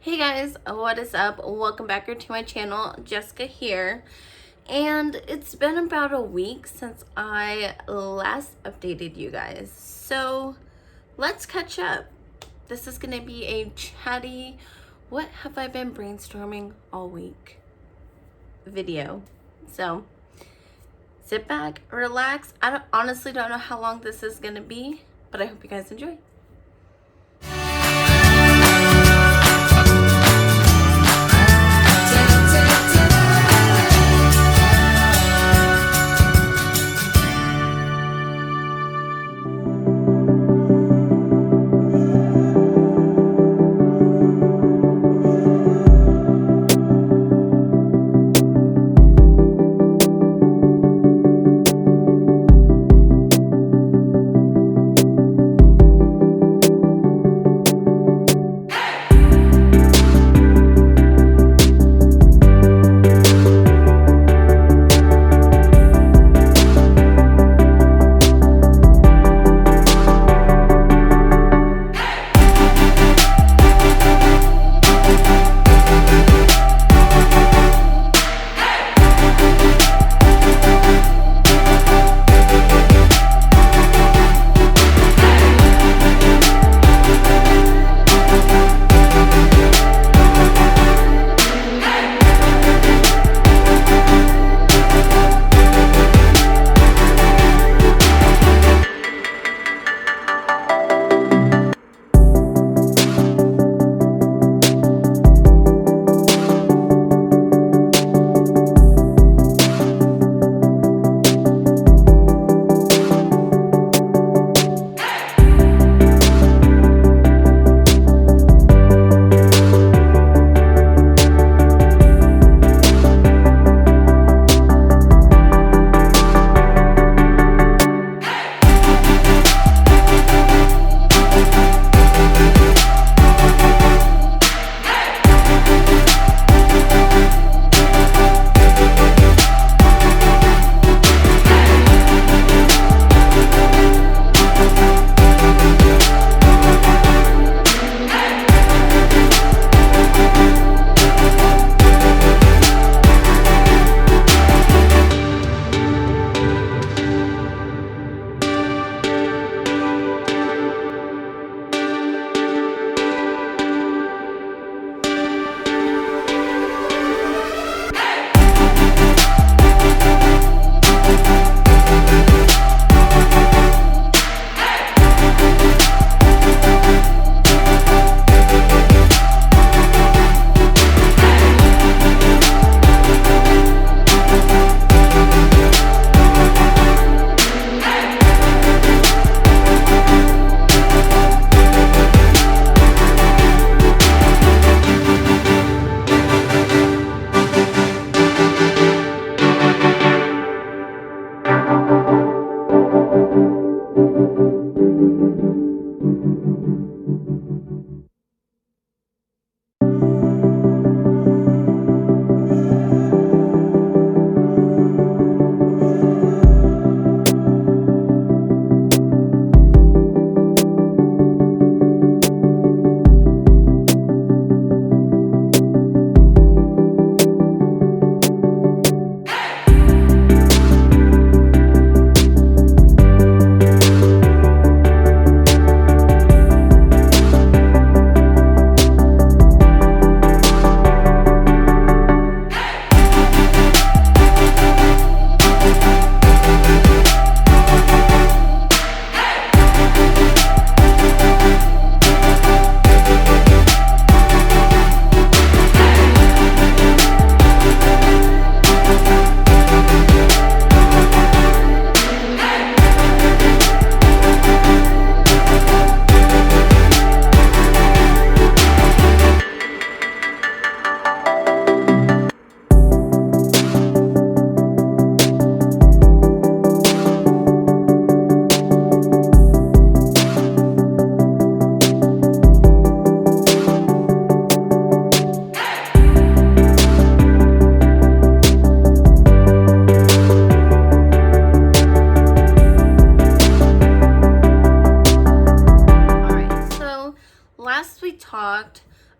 Hey guys, what is up? Welcome back to my channel. Jessica here. And it's been about a week since I last updated you guys. So let's catch up. This is going to be a chatty, what have I been brainstorming all week video. So sit back, relax. I honestly don't know how long this is going to be, but I hope you guys enjoy.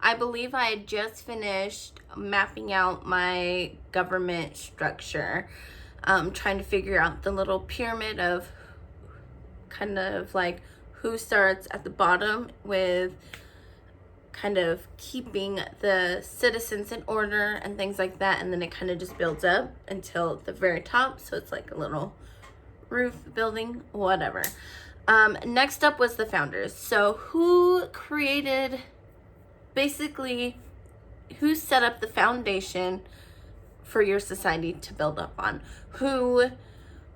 I believe I had just finished mapping out my government structure, trying to figure out the little pyramid of kind of like who starts at the bottom with kind of keeping the citizens in order and things like that, and then it kind of just builds up until the very top, so it's like a little roof building, whatever. Next up was the founders. So who created, basically, who set up the foundation for your society to build up on? Who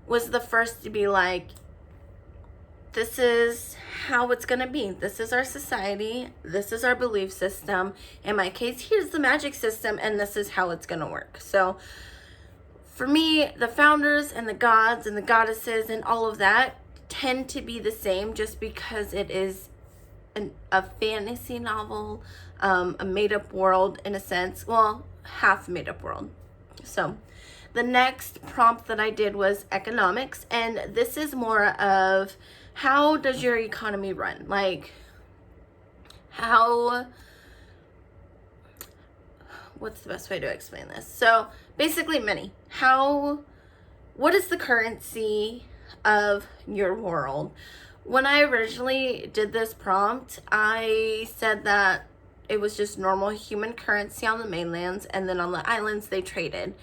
was the first to be like, this is how it's gonna be. This is our society. This is our belief system. In my case, here's the magic system, and this is how it's gonna work. So for me, the founders and the gods and the goddesses and all of that tend to be the same, just because it is a fantasy novel, a made-up world in a sense. Well, half made-up world. So the next prompt that I did was economics, and this is more of how does your economy run? Like, what's the best way to explain this? So basically money. What is the currency of your world? When I originally did this prompt, I said that it was just normal human currency on the mainlands, and then on the islands they traded.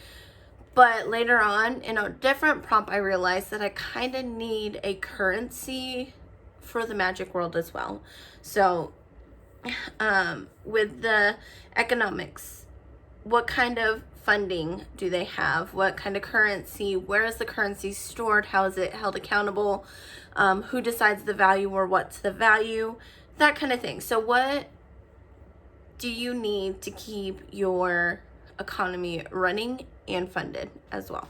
But later on, in a different prompt, I realized that I kind of need a currency for the magic world as well. So with the economics, what kind of funding do they have? What kind of currency? Where is the currency stored? How is it held accountable? Who decides the value, or what's the value? That kind of thing. So what do you need to keep your economy running and funded as well?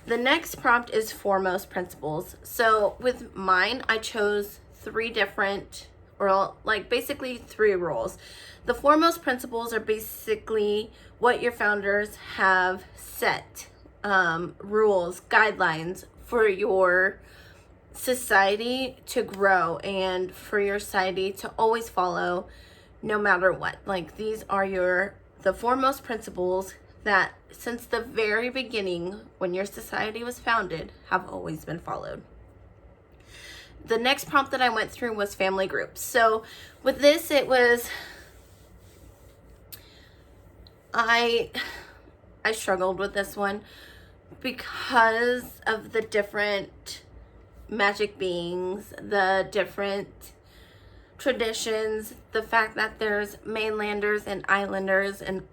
The next prompt is foremost principles. So with mine, I chose three different, or like basically three rules. The foremost principles are basically what your founders have set, rules, guidelines for your society to grow and for your society to always follow no matter what. Like, these are the foremost principles that since the very beginning, when your society was founded, have always been followed. The next prompt that I went through was family groups. So with this, it was, I struggled with this one because of the different magic beings, the different traditions, the fact that there's mainlanders and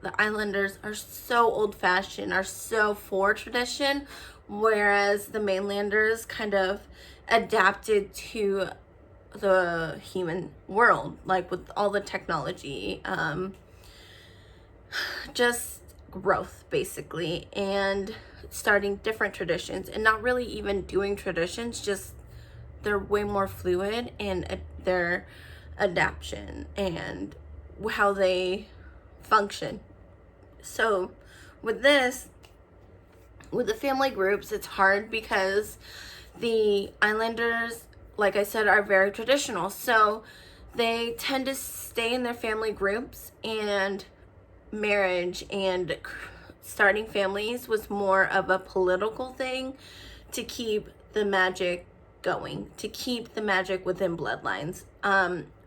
the islanders are so old-fashioned, are so for tradition, whereas the mainlanders kind of adapted to the human world, like with all the technology, just growth basically, and starting different traditions, and not really even doing traditions, just they're way more fluid in their adaptation and how they function. So with this, with the family groups, it's hard because the islanders, like I said, are very traditional. So they tend to stay in their family groups, and marriage and starting families was more of a political thing to keep the magic going, to keep the magic within bloodlines.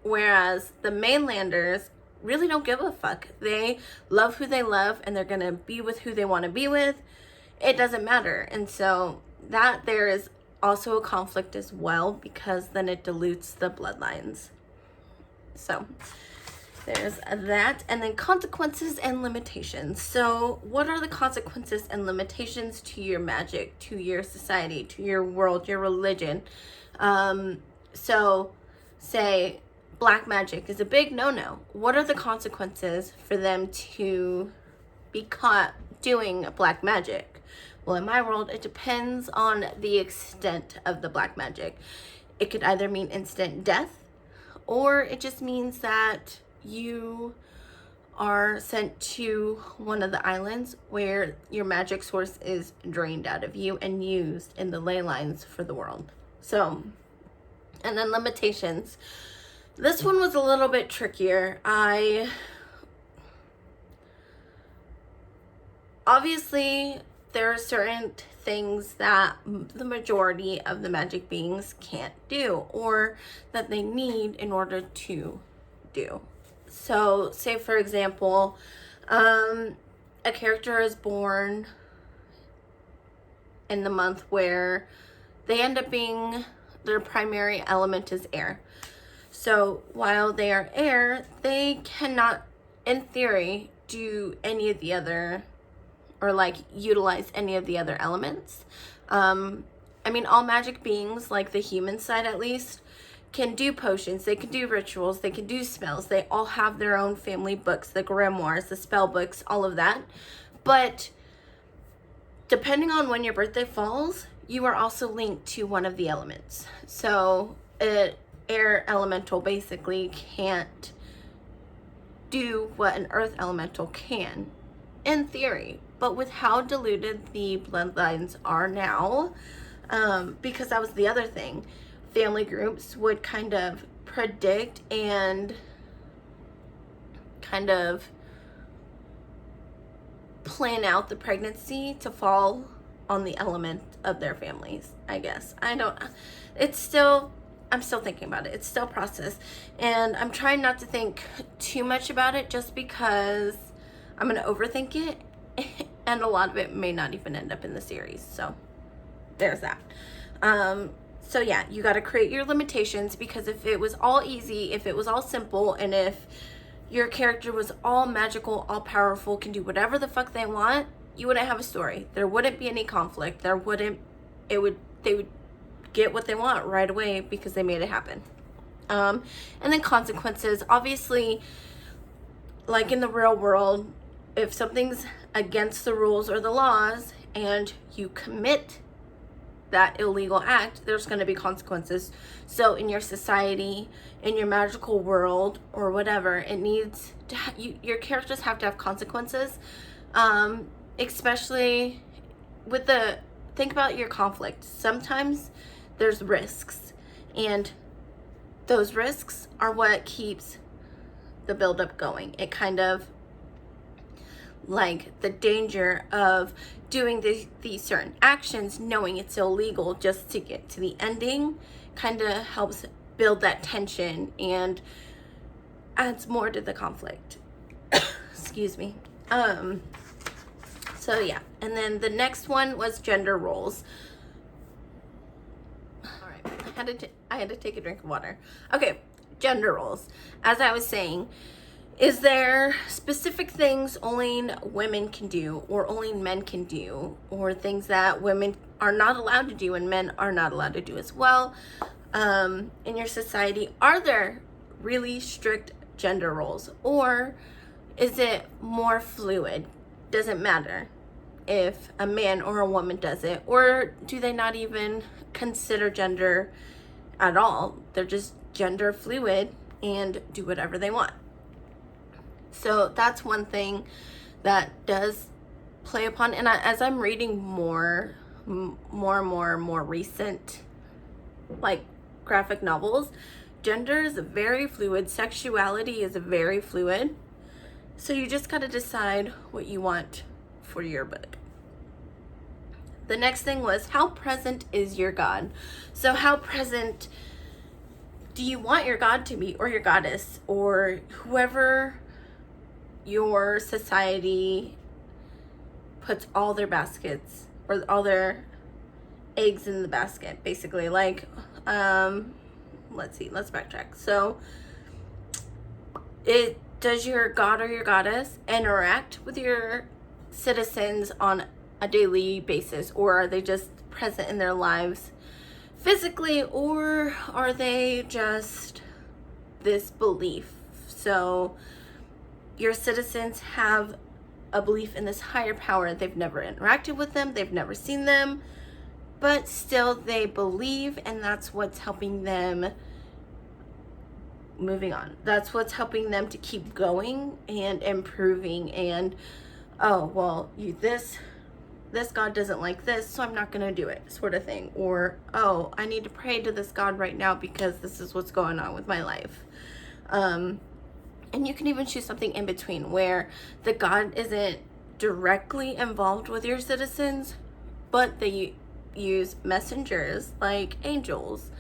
Whereas the mainlanders really don't give a fuck. They love who they love, and they're gonna be with who they want to be with. It doesn't matter. And so that there is also a conflict as well, because then it dilutes the bloodlines. So there's that. And then consequences and limitations. So what are the consequences and limitations to your magic, to your society, to your world, your religion? So say black magic is a big no-no. What are the consequences for them to be caught doing black magic? Well, in my world, it depends on the extent of the black magic. It could either mean instant death, or it just means that you are sent to one of the islands where your magic source is drained out of you and used in the ley lines for the world. So, and then limitations. This one was a little bit trickier. Obviously, there are certain things that the majority of the magic beings can't do, or that they need in order to do. So, say for example, a character is born in the month where they end up being, their primary element is air. So while they are air, they cannot, in theory, do any of the other, or like utilize any of the other elements. I mean, all magic beings, like the human side at least, can do potions, they can do rituals, they can do spells. They all have their own family books, the grimoires, the spell books, all of that. But depending on when your birthday falls, you are also linked to one of the elements. So an air elemental basically can't do what an earth elemental can, in theory. But with how diluted the bloodlines are now, because that was the other thing, family groups would kind of predict and kind of plan out the pregnancy to fall on the element of their families, I guess. I'm still thinking about it. It's still process. And I'm trying not to think too much about it just because I'm going to overthink it. And a lot of it may not even end up in the series. So there's that. So yeah, you got to create your limitations, because if it was all easy, if it was all simple, and if your character was all magical, all powerful, can do whatever the fuck they want, you wouldn't have a story. There wouldn't be any conflict. They would get what they want right away because they made it happen. And then consequences. Obviously, like in the real world, if something's against the rules or the laws and you commit that illegal act, there's going to be consequences. So in your society, in your magical world, or whatever, it needs to your characters have to have consequences. Especially with think about your conflict. Sometimes there's risks, and those risks are what keeps the buildup going. It kind of, like the danger of doing these certain actions, knowing it's illegal just to get to the ending, kind of helps build that tension and adds more to the conflict. Excuse me. So yeah, and then the next one was gender roles. All right, I had to take a drink of water. Okay, gender roles. As I was saying, is there specific things only women can do, or only men can do, or things that women are not allowed to do and men are not allowed to do as well? In your society, are there really strict gender roles, or is it more fluid? Doesn't matter if a man or a woman does it, or do they not even consider gender at all? They're just gender fluid and do whatever they want. So that's one thing that does play upon, and as I'm reading more recent, like, graphic novels, gender is very fluid, sexuality is very fluid. So you just gotta decide what you want for your book. The next thing was, how present is your god? So how present do you want your god to be, or your goddess, or whoever your society puts all their baskets, or all their eggs in the basket, basically. Like, let's backtrack. So does your god or your goddess interact with your citizens on a daily basis, or are they just present in their lives physically, or are they just this belief? So your citizens have a belief in this higher power. They've never interacted with them, they've never seen them, but still they believe, and that's what's helping them moving on. That's what's helping them to keep going and improving. And oh, well, this God doesn't like this, so I'm not going to do it, sort of thing. Or, oh, I need to pray to this God right now because this is what's going on with my life. And you can even choose something in between where the God isn't directly involved with your citizens, but they use messengers like angels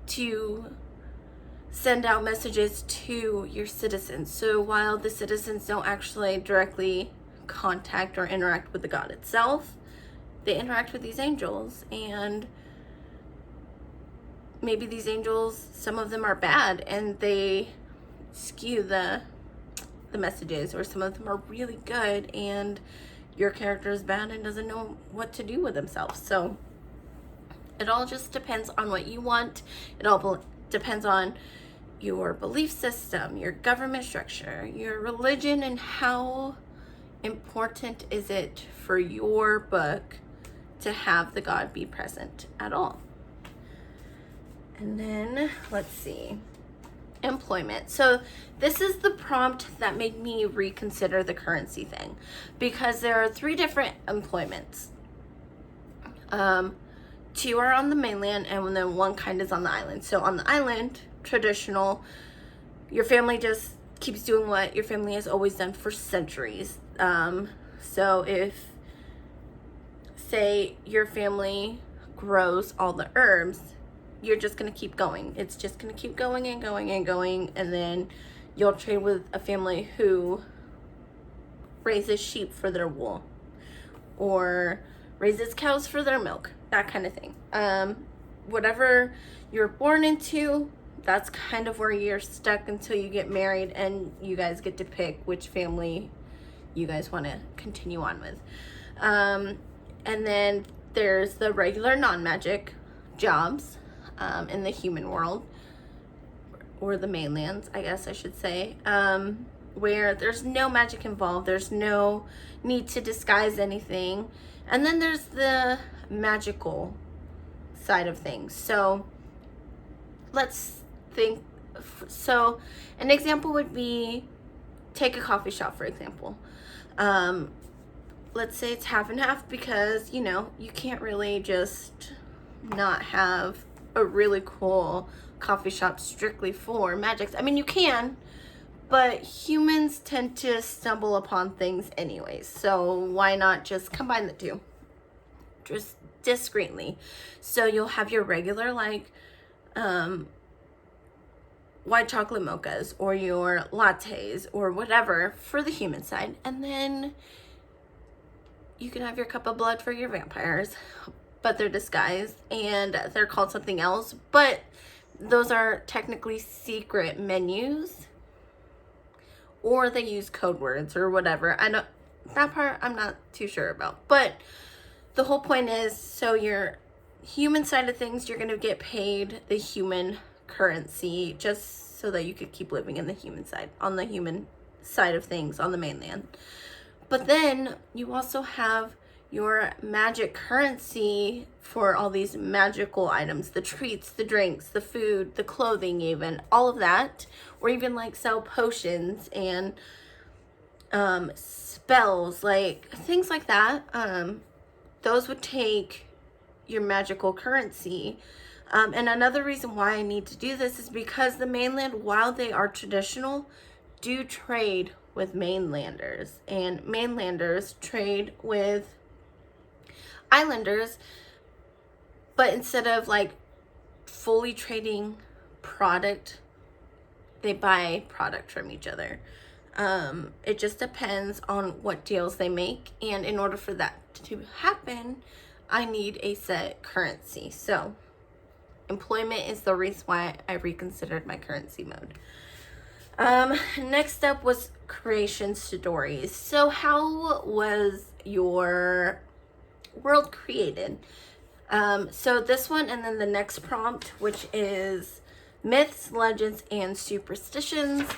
to send out messages to your citizens. So while the citizens don't actually directly contact or interact with the God itself, they interact with these angels, and maybe these angels, some of them are bad and they skew the messages, or some of them are really good and your character is bad and doesn't know what to do with himself. So it all just depends on what you want. It all depends on your belief system, your government structure, your religion, and how important is it for your book to have the God be present at all. And then let's see, employment. So this is the prompt that made me reconsider the currency thing, because there are 3 different employments. 2 are on the mainland, and then 1 kind is on the island. So on the island, traditional, your family just keeps doing what your family has always done for centuries. So if, say, your family grows all the herbs, you're just going to keep going. It's just going to keep going and going and going, and then you'll trade with a family who raises sheep for their wool or raises cows for their milk, that kind of thing. Whatever you're born into, that's kind of where you're stuck until you get married and you guys get to pick which family you guys want to continue on with. And then there's the regular non-magic jobs in the human world, or the mainlands, I guess I should say, where there's no magic involved. There's no need to disguise anything. And then there's the magical side of things. So let's think. So an example would be, take a coffee shop, for example. Let's say it's half and half, because, you know, you can't really just not have a really cool coffee shop strictly for magics. I mean, you can, but humans tend to stumble upon things anyways. So why not just combine the 2? Just discreetly. So you'll have your regular, like, white chocolate mochas or your lattes or whatever for the human side. And then you can have your cup of blood for your vampires, but they're disguised and they're called something else. But those are technically secret menus, or they use code words or whatever. I know that part I'm not too sure about, but the whole point is, so your human side of things, you're going to get paid the human currency just so that you could keep living in the human side, on the human side of things on the mainland. But then you also have your magic currency for all these magical items, the treats, the drinks, the food, the clothing, even all of that, or even like sell potions and spells, like things like that. Those would take your magical currency. And another reason why I need to do this is because the mainland, while they are traditional, do trade with mainlanders, and mainlanders trade with islanders, but instead of like fully trading product, they buy product from each other. It just depends on what deals they make, and in order for that to happen, I need a set currency. So employment is the reason why I reconsidered my currency mode. Next up was creation stories. So how was your world created? So this one, and then the next prompt, which is myths, legends, and superstitions.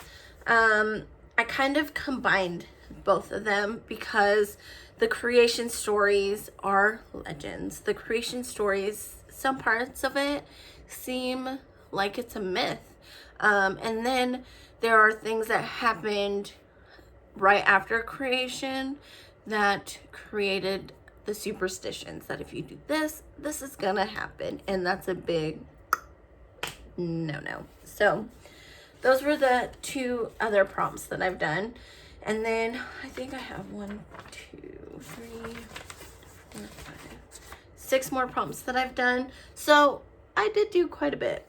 I kind of combined both of them because the creation stories are legends. The creation stories, some parts of it seem like it's a myth. And then there are things that happened right after creation that created the superstitions that if you do this, this is gonna happen. And that's a big no. So those were the 2 other prompts that I've done. And then I think I have 1, 2, 3, 4, 5, 6 more prompts that I've done. So I did do quite a bit.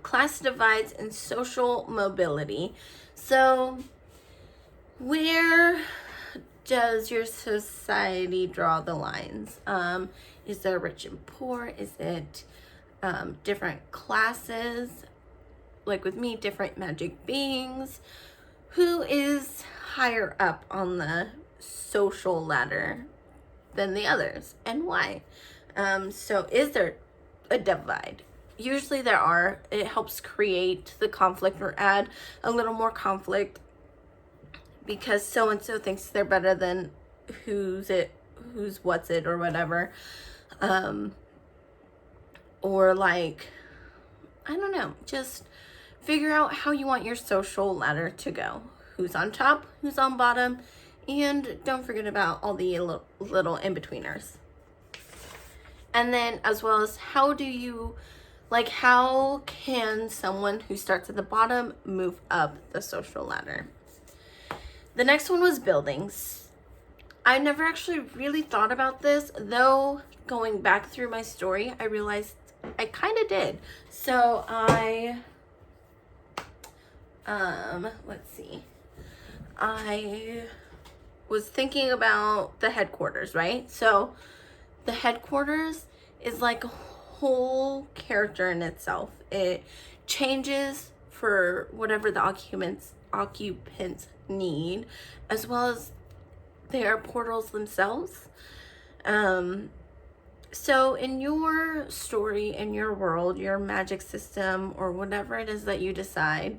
Class divides and social mobility. So where does your society draw the lines? Is there rich and poor? Is it different classes? Like with me, different magic beings? Who is higher up on the social ladder than the others, and why? So is there a divide? Usually there are. It helps create the conflict or add a little more conflict because so-and-so thinks they're better than who's what's it or whatever. Or like, I don't know, just figure out how you want your social ladder to go. Who's on top, who's on bottom, and don't forget about all the little in-betweeners. And then as well as how can someone who starts at the bottom move up the social ladder? The next one was buildings. I never actually really thought about this, though going back through my story, I realized I kind of did. So let's see. I was thinking about the headquarters, right? So the headquarters is like a whole character in itself. It changes for whatever the occupants need, as well as their portals themselves. So in your story, in your world, your magic system, or whatever it is that you decide,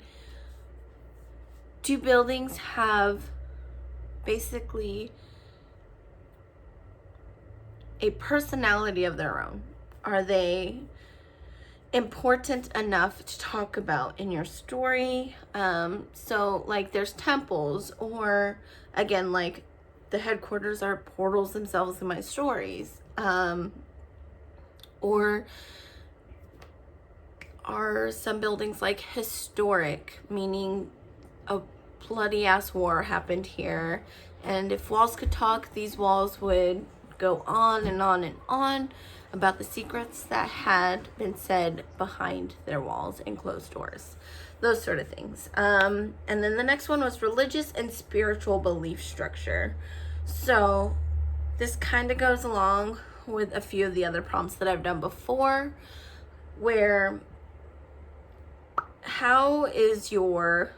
do buildings have basically a personality of their own? Are they important enough to talk about in your story? So like there's temples, or again, like the headquarters are portals themselves in my stories. Or are some buildings like historic, meaning a bloody ass war happened here, and if walls could talk, these walls would go on and on and on about the secrets that had been said behind their walls and closed doors, those sort of things. And then the next one was religious and spiritual belief structure. So this kind of goes along with a few of the other prompts that I've done before, where how is your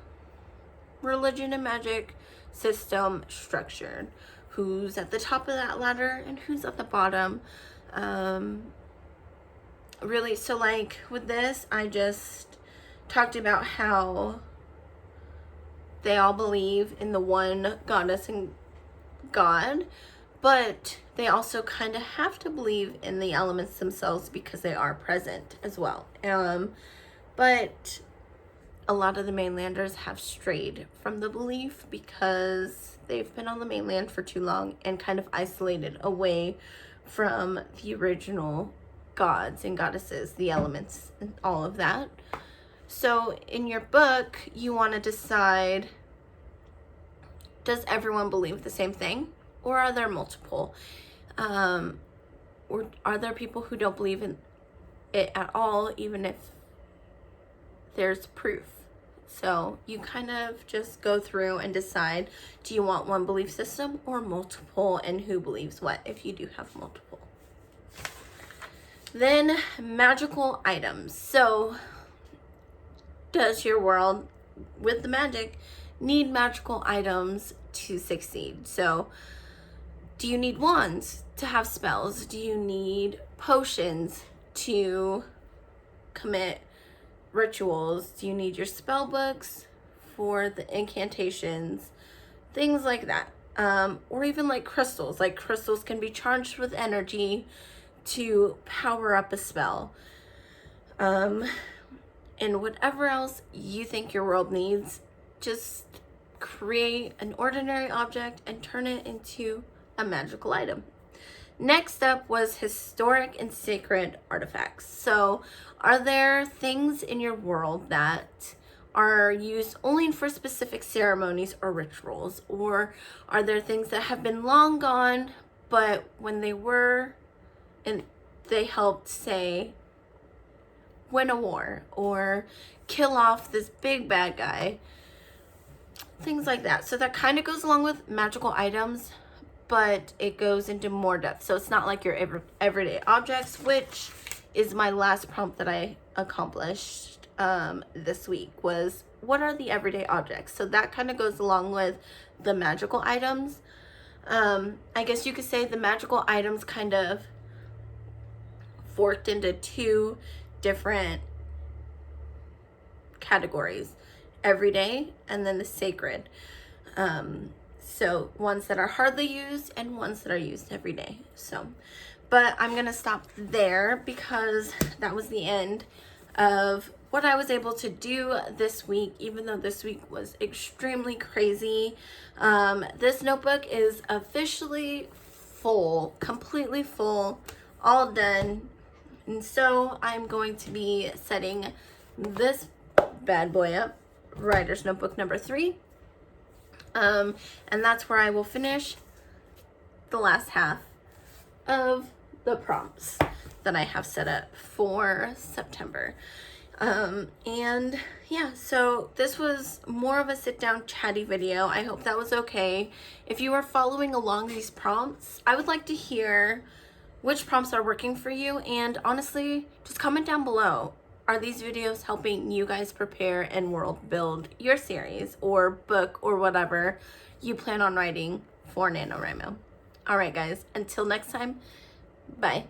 religion and magic system structured? Who's at the top of that ladder and who's at the bottom? Really, so like with this, I just talked about how they all believe in the one goddess and God, but they also kind of have to believe in the elements themselves because they are present as well. But a lot of the mainlanders have strayed from the belief because they've been on the mainland for too long and kind of isolated away from the original gods and goddesses, the elements and all of that. So in your book, you want to decide, does everyone believe the same thing? Or are there multiple? Or are there people who don't believe in it at all, even if there's proof? So you kind of just go through and decide, do you want one belief system or multiple, and who believes what if you do have multiple. Then magical items. So does your world with the magic need magical items to succeed? So do you need wands to have spells? Do you need potions to commit rituals? Do you need your spell books for the incantations? Things like that. Or even like crystals. Like crystals can be charged with energy to power up a spell. And whatever else you think your world needs, just create an ordinary object and turn it into a magical item. Next up was historic and sacred artifacts. So are there things in your world that are used only for specific ceremonies or rituals? Or are there things that have been long gone, but when they were, and they helped, say, win a war or kill off this big bad guy? Things like that. So that kind of goes along with magical items, but it goes into more depth. So it's not like your everyday objects, which is my last prompt that I accomplished this week, was what are the everyday objects? So that kind of goes along with the magical items. I guess you could say the magical items kind of forked into two different categories: everyday and then the sacred. So ones that are hardly used and ones that are used every day. So, but I'm gonna stop there because that was the end of what I was able to do this week, even though this week was extremely crazy. This notebook is officially full, completely full, all done. And so I'm going to be setting this bad boy up, writer's notebook number 3. And that's where I will finish the last half of the prompts that I have set up for September. And yeah, so this was more of a sit down chatty video. I hope that was okay. If you are following along these prompts, I would like to hear which prompts are working for you, and honestly, just comment down below. Are these videos helping you guys prepare and world build your series or book or whatever you plan on writing for NaNoWriMo? All right, guys, until next time, bye.